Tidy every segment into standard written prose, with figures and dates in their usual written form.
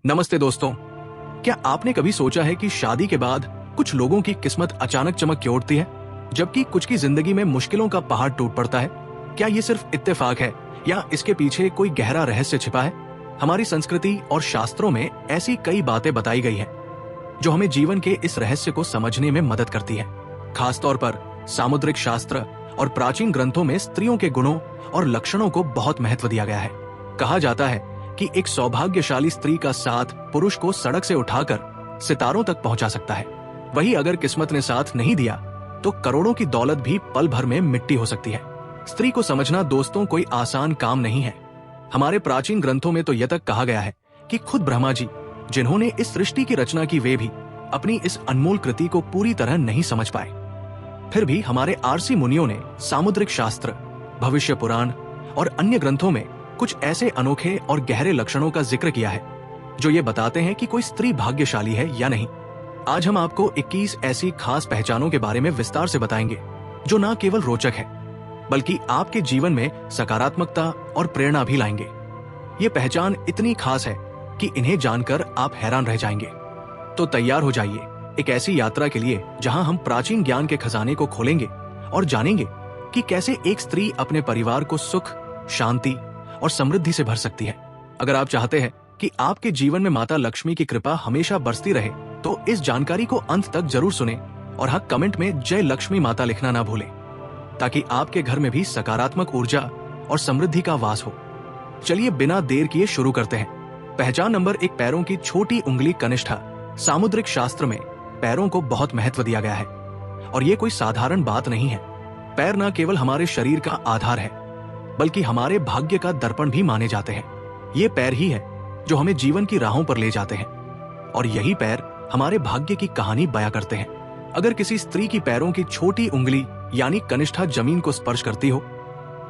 नमस्ते दोस्तों। क्या आपने कभी सोचा है कि शादी के बाद कुछ लोगों की किस्मत अचानक चमक के उठती है, जबकि कुछ की जिंदगी में मुश्किलों का पहाड़ टूट पड़ता है? क्या ये सिर्फ इत्तेफाक है या इसके पीछे कोई गहरा रहस्य छिपा है? हमारी संस्कृति और शास्त्रों में ऐसी कई बातें बताई गई हैं जो हमें जीवन के इस रहस्य को समझने में मदद करती है। खासतौर पर सामुद्रिक शास्त्र और प्राचीन ग्रंथों में स्त्रियों के गुणों और लक्षणों को बहुत महत्व दिया गया है। कहा जाता है कि एक सौभाग्यशाली स्त्री का साथ पुरुष को सड़क से उठाकर सितारों तक पहुंचा सकता है। वही अगर किस्मत ने साथ नहीं दिया तो करोड़ों की दौलत भी पल भर में मिट्टी हो सकती है। स्त्री को समझना दोस्तों कोई आसान काम नहीं है। हमारे प्राचीन ग्रंथों में तो यह तक कहा गया है कि खुद ब्रह्मा जी, जिन्होंने इस सृष्टि की रचना की, वे भी अपनी इस अनमोल कृति को पूरी तरह नहीं समझ पाए। फिर भी हमारे आरसी मुनियों ने सामुद्रिक शास्त्र, भविष्य पुराण और अन्य ग्रंथों में कुछ ऐसे अनोखे और गहरे लक्षणों का जिक्र किया है जो ये बताते हैं कि कोई स्त्री भाग्यशाली है या नहीं। आज हम आपको 21 ऐसी खास पहचानों के बारे में विस्तार से बताएंगे जो न केवल रोचक है बल्कि आपके जीवन में सकारात्मकता और प्रेरणा भी लाएंगे। ये पहचान इतनी खास है कि इन्हें जानकर आप हैरान रह जाएंगे। तो तैयार हो जाइए एक ऐसी यात्रा के लिए जहां हम प्राचीन ज्ञान के खजाने को खोलेंगे और जानेंगे कि कैसे एक स्त्री अपने परिवार को सुख, शांति और समृद्धि से भर सकती है। अगर आप चाहते हैं कि आपके जीवन में माता लक्ष्मी की कृपा हमेशा बरसती रहे तो इस जानकारी को अंत तक जरूर सुने और हाँ, कमेंट में जय लक्ष्मी माता लिखना ना भूलें, ताकि आपके घर में भी सकारात्मक ऊर्जा और समृद्धि का वास हो। चलिए बिना देर किए शुरू करते हैं। पहचान नंबर 1, पैरों की छोटी उंगली कनिष्ठा। सामुद्रिक शास्त्र में पैरों को बहुत महत्व दिया गया है और ये कोई साधारण बात नहीं है। पैर न केवल हमारे शरीर का आधार है बल्कि हमारे भाग्य का दर्पण भी माने जाते हैं। ये पैर ही है जो हमें जीवन की राहों पर ले जाते हैं और यही पैर हमारे भाग्य की कहानी बयां करते हैं। अगर किसी स्त्री की पैरों की छोटी उंगली यानी कनिष्ठा जमीन को स्पर्श करती हो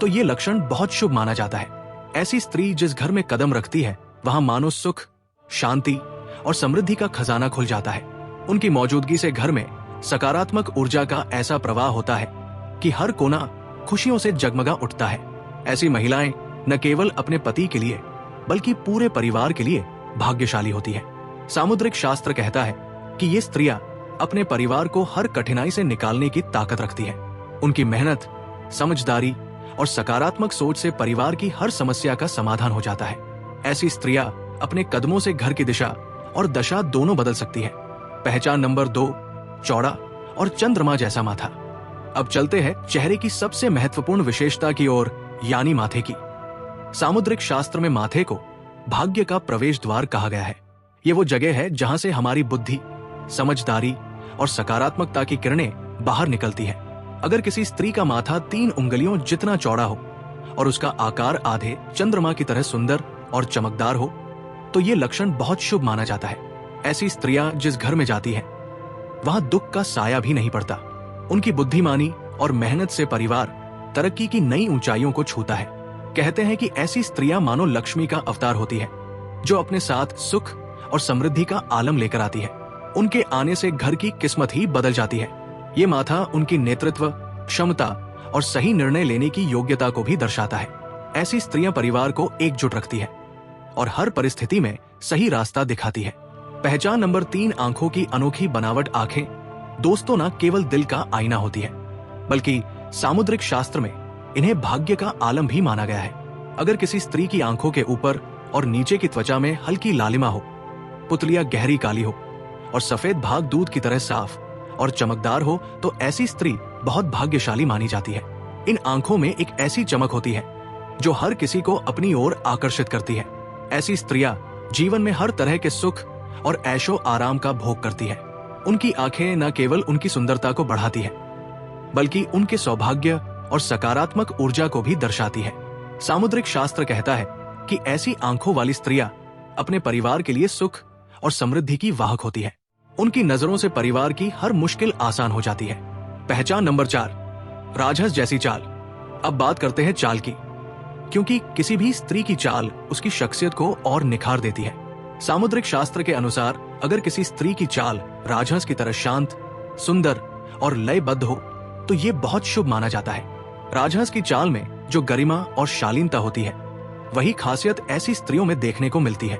तो ये लक्षण बहुत शुभ माना जाता है। ऐसी स्त्री जिस घर में कदम रखती है वहां मानो सुख, शांति और समृद्धि का खजाना खुल जाता है। उनकी मौजूदगी से घर में सकारात्मक ऊर्जा का ऐसा प्रवाह होता है कि हर कोना खुशियों से जगमगा उठता है। ऐसी महिलाएं न केवल अपने पति के लिए बल्कि पूरे परिवार के लिए भाग्यशाली होती है। सामुद्रिक शास्त्र कहता है कि ये स्त्रियां अपने परिवार को हर कठिनाई से निकालने की ताकत रखती हैं। उनकी मेहनत, समझदारी और सकारात्मक सोच से परिवार की हर समस्या का समाधान हो जाता है। ऐसी स्त्रियां अपने कदमों से घर की दिशा और दशा दोनों बदल सकती है। पहचान नंबर 2, चौड़ा और चंद्रमा जैसा माथा। अब चलते हैं चेहरे की सबसे महत्वपूर्ण विशेषता की ओर, यानी माथे की। सामुद्रिक शास्त्र में माथे को भाग्य का प्रवेश द्वार कहा गया है। ये वो जगह है जहां से हमारी बुद्धि, समझदारी और सकारात्मकता की किरणें बाहर निकलती है। अगर किसी स्त्री का माथा 3 उंगलियों जितना चौड़ा हो और उसका आकार आधे चंद्रमा की तरह सुंदर और चमकदार हो तो ये लक्षण बहुत शुभ माना जाता है। ऐसी स्त्रियां जिस घर में जाती हैं वहां दुख का साया भी नहीं पड़ता। उनकी बुद्धिमानी और मेहनत से परिवार तरक्की की नई ऊंचाइयों को छूता है। कहते हैं कि ऐसी स्त्रियां मानो लक्ष्मी का अवतार होती है जो अपने साथ सुख और समृद्धि का आलम लेकर आती है। उनके आने से घर की किस्मत ही बदल जाती है। ये माथा उनकी नेतृत्व क्षमता और सही निर्णय लेने की योग्यता को भी दर्शाता है। ऐसी स्त्रियां परिवार को एकजुट रखती है और हर परिस्थिति में सही रास्ता दिखाती है। पहचान नंबर 3, आंखों की अनोखी बनावट। आंखें दोस्तों न केवल दिल का आईना होती है बल्कि सामुद्रिक शास्त्र में इन्हें भाग्य का आलम भी माना गया है। अगर किसी स्त्री की आंखों के ऊपर और नीचे की त्वचा में हल्की लालिमा हो, पुतलियां गहरी काली हो और सफेद भाग दूध की तरह साफ और चमकदार हो तो ऐसी स्त्री बहुत भाग्यशाली मानी जाती है। इन आंखों में एक ऐसी चमक होती है जो हर किसी को अपनी ओर आकर्षित करती है। ऐसी स्त्रियां जीवन में हर तरह के सुख और ऐशो आराम का भोग करती है। उनकी आंखें न केवल उनकी सुंदरता को बढ़ाती है बल्कि उनके सौभाग्य और सकारात्मक ऊर्जा को भी दर्शाती है। सामुद्रिक शास्त्र कहता है कि ऐसी आंखों वाली स्त्रियां अपने परिवार के लिए सुख और समृद्धि की वाहक होती है। उनकी नजरों से परिवार की हर मुश्किल आसान हो जाती है। पहचान नंबर 4, राजहंस जैसी चाल। अब बात करते हैं चाल की, क्योंकि किसी भी स्त्री की चाल उसकी शख्सियत को और निखार देती है। सामुद्रिक शास्त्र के अनुसार अगर किसी स्त्री की चाल राजहंस की तरह शांत, सुंदर और लयबद्ध हो तो ये बहुत शुभ माना जाता है। राजहंस की चाल में जो गरिमा और शालीनता होती है वही खासियत ऐसी स्त्रियों में देखने को मिलती है।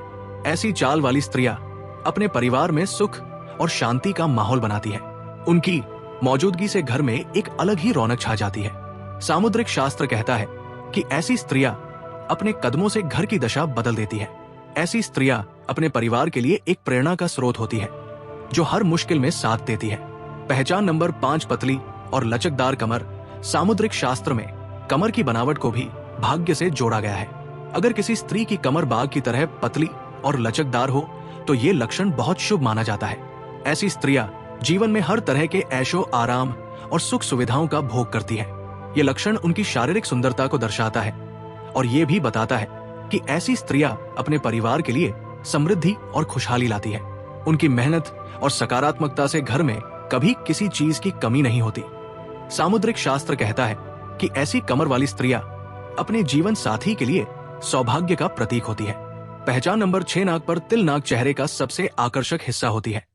ऐसी चाल वाली स्त्रियां अपने परिवार में सुख और शांति का माहौल बनाती हैं। उनकी मौजूदगी से घर में एक अलग ही रौनक छा जाती है। सामुद्रिक शास्त्र कहता है कि ऐसी स्त्रियां अपने कदमों से घर की दशा बदल देती है। ऐसी स्त्रियां अपने परिवार के लिए एक प्रेरणा का स्रोत होती है, जो हर मुश्किल में साथ देती है। पहचान नंबर 5, पतली और लचकदार कमर। सामुद्रिक शास्त्र में कमर की बनावट को भी भाग्य से जोड़ा गया है। अगर किसी स्त्री की कमर बाघ की तरह पतली और लचकदार हो तो ये लक्षण बहुत शुभ माना जाता है। ऐसी स्त्रियां जीवन में हर तरह के ऐशो आराम और सुख सुविधाओं का भोग करती है। ये लक्षण उनकी शारीरिक सुंदरता को दर्शाता है और ये भी बताता है कि ऐसी स्त्रियां अपने परिवार के लिए समृद्धि और खुशहाली लाती है। उनकी मेहनत और सकारात्मकता से घर में कभी किसी चीज की कमी नहीं होती। सामुद्रिक शास्त्र कहता है कि ऐसी कमर वाली स्त्रियां अपने जीवन साथी के लिए सौभाग्य का प्रतीक होती है। पहचान नंबर 6, नाक पर तिल। नाक चेहरे का सबसे आकर्षक हिस्सा होती है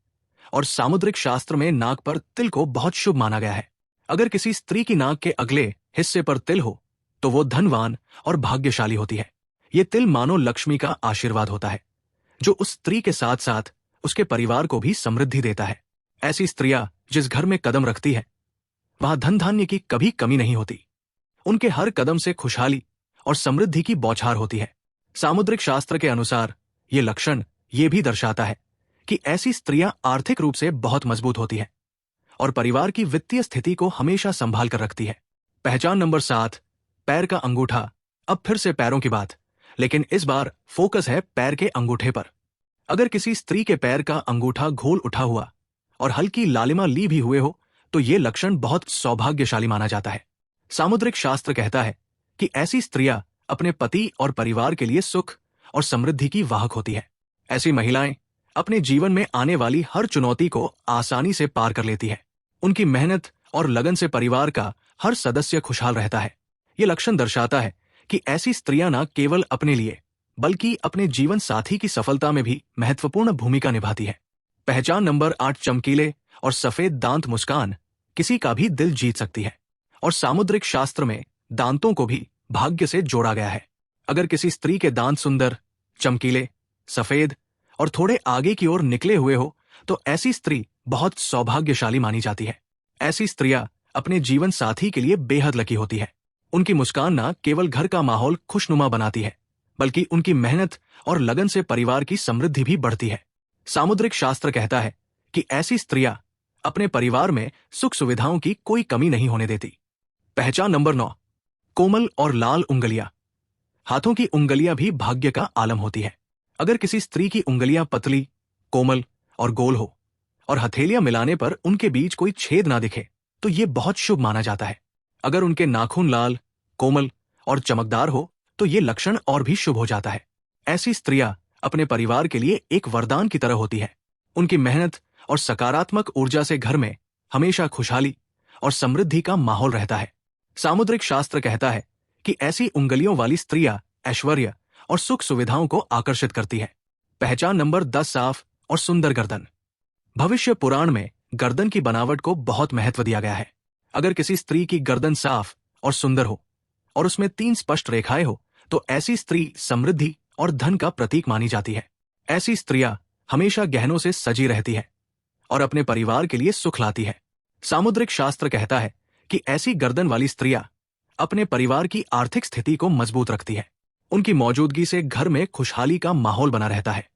और सामुद्रिक शास्त्र में नाक पर तिल को बहुत शुभ माना गया है। अगर किसी स्त्री की नाक के अगले हिस्से पर तिल हो तो वो धनवान और भाग्यशाली होती है। ये तिल मानो लक्ष्मी का आशीर्वाद होता है, जो उस स्त्री के साथ साथ उसके परिवार को भी समृद्धि देता है। ऐसी स्त्रियां जिस घर में कदम रखती है वहां धन धान्य की कभी कमी नहीं होती। उनके हर कदम से खुशहाली और समृद्धि की बौछार होती है। सामुद्रिक शास्त्र के अनुसार ये लक्षण ये भी दर्शाता है कि ऐसी स्त्रियां आर्थिक रूप से बहुत मजबूत होती है और परिवार की वित्तीय स्थिति को हमेशा संभाल कर रखती है। पहचान नंबर 7, पैर का अंगूठा। अब फिर से पैरों की बात, लेकिन इस बार फोकस है पैर के अंगूठे पर। अगर किसी स्त्री के पैर का अंगूठा घोल उठा हुआ और हल्की लालिमा ली भी हुए हो तो ये लक्षण बहुत सौभाग्यशाली माना जाता है। सामुद्रिक शास्त्र कहता है कि ऐसी स्त्रियां अपने पति और परिवार के लिए सुख और समृद्धि की वाहक होती है। ऐसी महिलाएं अपने जीवन में आने वाली हर चुनौती को आसानी से पार कर लेती है। उनकी मेहनत और लगन से परिवार का हर सदस्य खुशहाल रहता है। ये लक्षण दर्शाता है कि ऐसी स्त्रियां न केवल अपने लिए बल्कि अपने जीवन साथी की सफलता में भी महत्वपूर्ण भूमिका निभाती है। पहचान नंबर 8, चमकीले और सफेद दांत। मुस्कान किसी का भी दिल जीत सकती है और सामुद्रिक शास्त्र में दांतों को भी भाग्य से जोड़ा गया है। अगर किसी स्त्री के दांत सुंदर, चमकीले, सफेद और थोड़े आगे की ओर निकले हुए हो तो ऐसी स्त्री बहुत सौभाग्यशाली मानी जाती है। ऐसी स्त्रियां अपने जीवन साथी के लिए बेहद लकी होती है। उनकी मुस्कान न केवल घर का माहौल खुशनुमा बनाती है बल्कि उनकी मेहनत और लगन से परिवार की समृद्धि भी बढ़ती है। सामुद्रिक शास्त्र कहता है कि ऐसी स्त्रियां अपने परिवार में सुख सुविधाओं की कोई कमी नहीं होने देती। पहचान नंबर 9, कोमल और लाल उंगलियां। हाथों की उंगलियां भी भाग्य का आलम होती है। अगर किसी स्त्री की उंगलियां पतली, कोमल और गोल हो और हथेलियां मिलाने पर उनके बीच कोई छेद ना दिखे तो ये बहुत शुभ माना जाता है। अगर उनके नाखून लाल, कोमल और चमकदार हो तो ये लक्षण और भी शुभ हो जाता है। ऐसी स्त्रियां अपने परिवार के लिए एक वरदान की तरह होती है। उनकी मेहनत और सकारात्मक ऊर्जा से घर में हमेशा खुशहाली और समृद्धि का माहौल रहता है। सामुद्रिक शास्त्र कहता है कि ऐसी उंगलियों वाली स्त्रियां ऐश्वर्य और सुख सुविधाओं को आकर्षित करती है। पहचान नंबर 10, साफ और सुंदर गर्दन। भविष्य पुराण में गर्दन की बनावट को बहुत महत्व दिया गया है। अगर किसी स्त्री की गर्दन साफ और सुंदर हो और उसमें 3 स्पष्ट रेखाएं हो तो ऐसी स्त्री समृद्धि और धन का प्रतीक मानी जाती है। ऐसी स्त्रियां हमेशा गहनों से सजी रहती है और अपने परिवार के लिए सुख लाती है। सामुद्रिक शास्त्र कहता है कि ऐसी गर्दन वाली स्त्रियां अपने परिवार की आर्थिक स्थिति को मजबूत रखती है। उनकी मौजूदगी से घर में खुशहाली का माहौल बना रहता है।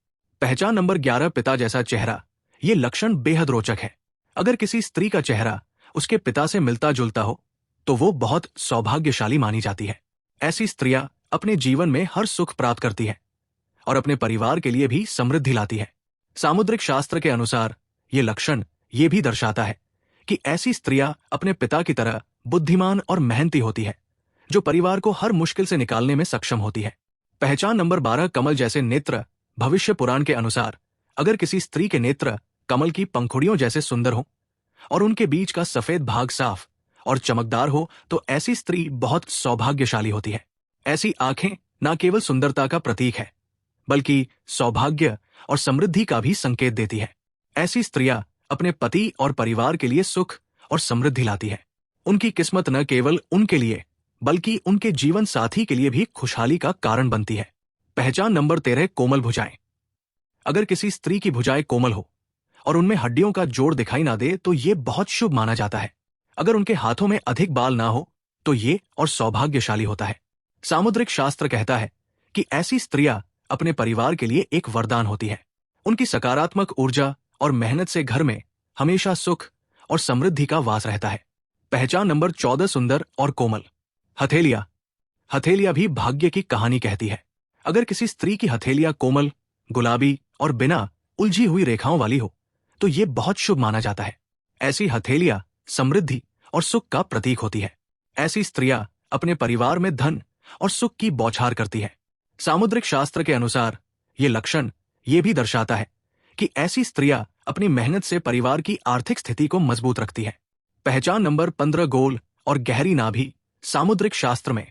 पहचान नंबर 11, पिता जैसा चेहरा। ये लक्षण बेहद रोचक है। अगर किसी स्त्री का चेहरा उसके पिता से मिलता जुलता हो तो वो बहुत सौभाग्यशाली मानी जाती है। ऐसी स्त्रियां अपने जीवन में हर सुख प्राप्त करती है और अपने परिवार के लिए भी समृद्धि लाती है। सामुद्रिक शास्त्र के अनुसार ये लक्षण ये भी दर्शाता है कि ऐसी स्त्रियां अपने पिता की तरह बुद्धिमान और मेहनती होती है, जो परिवार को हर मुश्किल से निकालने में सक्षम होती है। पहचान नंबर 12, कमल जैसे नेत्र। भविष्य पुराण के अनुसार अगर किसी स्त्री के नेत्र कमल की पंखुड़ियों जैसे सुंदर हो और उनके बीच का सफेद भाग साफ और चमकदार हो तो ऐसी स्त्री बहुत सौभाग्यशाली होती है। ऐसी आंखें न केवल सुंदरता का प्रतीक है बल्कि सौभाग्य और समृद्धि का भी संकेत देती है। ऐसी स्त्रियां अपने पति और परिवार के लिए सुख और समृद्धि लाती है। उनकी किस्मत न केवल उनके लिए बल्कि उनके जीवन साथी के लिए भी खुशहाली का कारण बनती है। पहचान नंबर 13, कोमल भुजाएं। अगर किसी स्त्री की भुजाएं कोमल हो और उनमें हड्डियों का जोड़ दिखाई ना दे तो ये बहुत शुभ माना जाता है। अगर उनके हाथों में अधिक बाल ना हो तो ये और सौभाग्यशाली होता है। सामुद्रिक शास्त्र कहता है कि ऐसी स्त्रियां अपने परिवार के लिए एक वरदान होती है। उनकी सकारात्मक ऊर्जा और मेहनत से घर में हमेशा सुख और समृद्धि का वास रहता है। पहचान नंबर 14, सुंदर और कोमल। हथेलियां। हथेलियां भी भाग्य की कहानी कहती है। अगर किसी स्त्री की हथेलियां कोमल, गुलाबी और बिना उलझी हुई रेखाओं वाली हो तो ये बहुत शुभ माना जाता है। ऐसी हथेलियां समृद्धि और सुख का प्रतीक होती है। ऐसी स्त्रियां अपने परिवार में धन और सुख की बौछार करती है। सामुद्रिक शास्त्र के अनुसार ये लक्षण ये भी दर्शाता है कि ऐसी स्त्रियां अपनी मेहनत से परिवार की आर्थिक स्थिति को मजबूत रखती है। पहचान नंबर 15, गोल और गहरी नाभि। सामुद्रिक शास्त्र में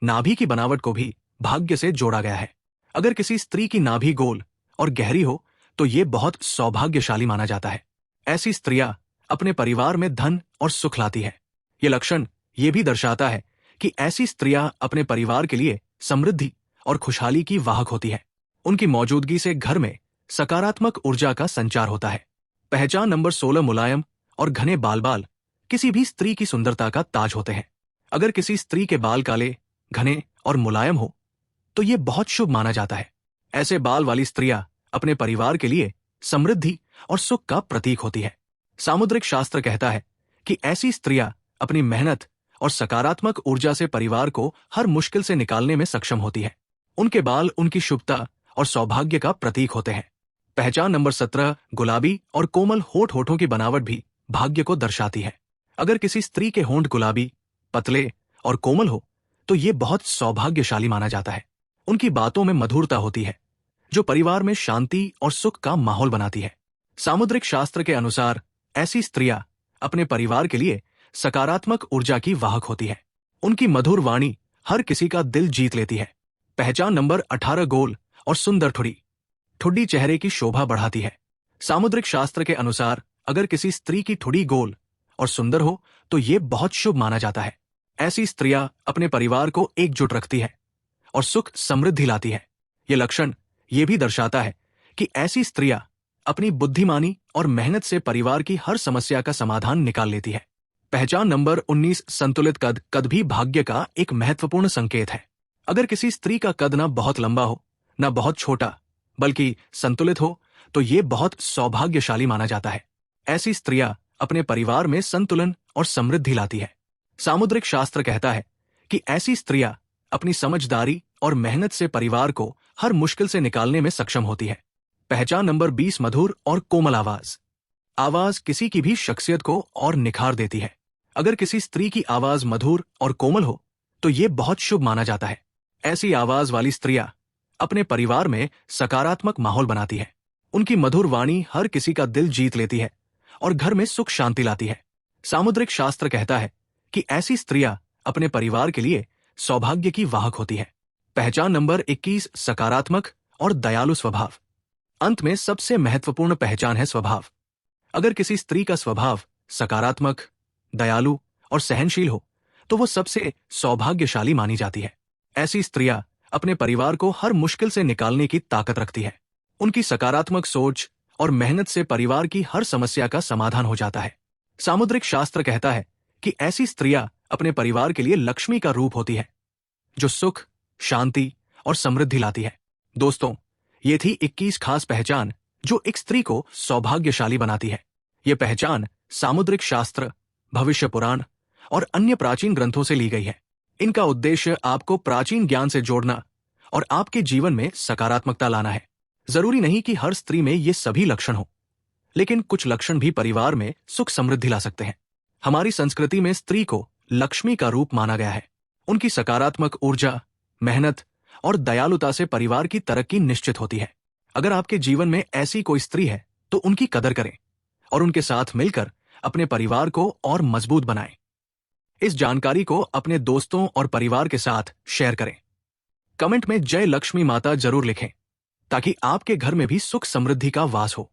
नाभि की बनावट को भी भाग्य से जोड़ा गया है। अगर किसी स्त्री की नाभि गोल और गहरी हो तो ये बहुत सौभाग्यशाली माना जाता है। ऐसी स्त्रियां अपने परिवार में धन और सुख लाती है। ये लक्षण ये भी दर्शाता है कि ऐसी स्त्रियां अपने परिवार के लिए समृद्धि और खुशहाली की वाहक होती है। उनकी मौजूदगी से घर में सकारात्मक ऊर्जा का संचार होता है। पहचान नंबर 16, मुलायम और घने बाल किसी भी स्त्री की सुंदरता का ताज होते हैं। अगर किसी स्त्री के बाल काले, घने और मुलायम हो तो ये बहुत शुभ माना जाता है। ऐसे बाल वाली स्त्रियां अपने परिवार के लिए समृद्धि और सुख का प्रतीक होती है। सामुद्रिक शास्त्र कहता है कि ऐसी स्त्रियां अपनी मेहनत और सकारात्मक ऊर्जा से परिवार को हर मुश्किल से निकालने में सक्षम होती है। उनके बाल उनकी शुभता और सौभाग्य का प्रतीक होते हैं। पहचान नंबर 17, गुलाबी और कोमल होठों की बनावट भी भाग्य को दर्शाती है। अगर किसी स्त्री के होंठ गुलाबी, पतले और कोमल हो तो ये बहुत सौभाग्यशाली माना जाता है। उनकी बातों में मधुरता होती है जो परिवार में शांति और सुख का माहौल बनाती है। सामुद्रिक शास्त्र के अनुसार ऐसी स्त्रियां अपने परिवार के लिए सकारात्मक ऊर्जा की वाहक होती है। उनकी मधुर वाणी हर किसी का दिल जीत लेती है। पहचान नंबर 18, गोल और सुंदर ठुड्डी। ठुड्डी चेहरे की शोभा बढ़ाती है। सामुद्रिक शास्त्र के अनुसार अगर किसी स्त्री की ठुड्डी गोल और सुंदर हो तो ये बहुत शुभ माना जाता है। ऐसी स्त्रियां अपने परिवार को एकजुट रखती है और सुख समृद्धि लाती है। ये लक्षण ये भी दर्शाता है कि ऐसी स्त्रियां अपनी बुद्धिमानी और मेहनत से परिवार की हर समस्या का समाधान निकाल लेती है। पहचान नंबर 19, संतुलित कद। कद भी भाग्य का एक महत्वपूर्ण संकेत है। अगर किसी स्त्री का कद ना बहुत लंबा हो ना बहुत छोटा बल्कि संतुलित हो तो ये बहुत सौभाग्यशाली माना जाता है। ऐसी स्त्रियां अपने परिवार में संतुलन और समृद्धि लाती है। सामुद्रिक शास्त्र कहता है कि ऐसी स्त्रियां अपनी समझदारी और मेहनत से परिवार को हर मुश्किल से निकालने में सक्षम होती है। पहचान नंबर 20, मधुर और कोमल आवाज। आवाज किसी की भी शख्सियत को और निखार देती है। अगर किसी स्त्री की आवाज मधुर और कोमल हो तो ये बहुत शुभ माना जाता है। ऐसी आवाज वाली स्त्रियां अपने परिवार में सकारात्मक माहौल बनाती है। उनकी मधुर वाणी हर किसी का दिल जीत लेती है और घर में सुख शांति लाती है। सामुद्रिक शास्त्र कहता है कि ऐसी स्त्रियां अपने परिवार के लिए सौभाग्य की वाहक होती है। पहचान नंबर 21, सकारात्मक और दयालु स्वभाव। अंत में सबसे महत्वपूर्ण पहचान है स्वभाव। अगर किसी स्त्री का स्वभाव सकारात्मक, दयालु और सहनशील हो तो वो सबसे सौभाग्यशाली मानी जाती है। ऐसी स्त्रियां अपने परिवार को हर मुश्किल से निकालने की ताकत रखती है। उनकी सकारात्मक सोच और मेहनत से परिवार की हर समस्या का समाधान हो जाता है। सामुद्रिक शास्त्र कहता है कि ऐसी स्त्रियां अपने परिवार के लिए लक्ष्मी का रूप होती है जो सुख, शांति और समृद्धि लाती है। दोस्तों, ये थी 21 खास पहचान जो एक स्त्री को सौभाग्यशाली बनाती है। ये पहचान सामुद्रिक शास्त्र, भविष्य पुराण और अन्य प्राचीन ग्रंथों से ली गई है। इनका उद्देश्य आपको प्राचीन ज्ञान से जोड़ना और आपके जीवन में सकारात्मकता लाना है। जरूरी नहीं कि हर स्त्री में ये सभी लक्षण हो, लेकिन कुछ लक्षण भी परिवार में सुख समृद्धि ला सकते हैं। हमारी संस्कृति में स्त्री को लक्ष्मी का रूप माना गया है। उनकी सकारात्मक ऊर्जा, मेहनत और दयालुता से परिवार की तरक्की निश्चित होती है। अगर आपके जीवन में ऐसी कोई स्त्री है तो उनकी कदर करें और उनके साथ मिलकर अपने परिवार को और मजबूत बनाएं। इस जानकारी को अपने दोस्तों और परिवार के साथ शेयर करें। कमेंट में जय लक्ष्मी माता जरूर लिखें ताकि आपके घर में भी सुख समृद्धि का वास हो।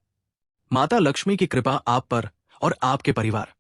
माता लक्ष्मी की कृपा आप पर और आपके परिवार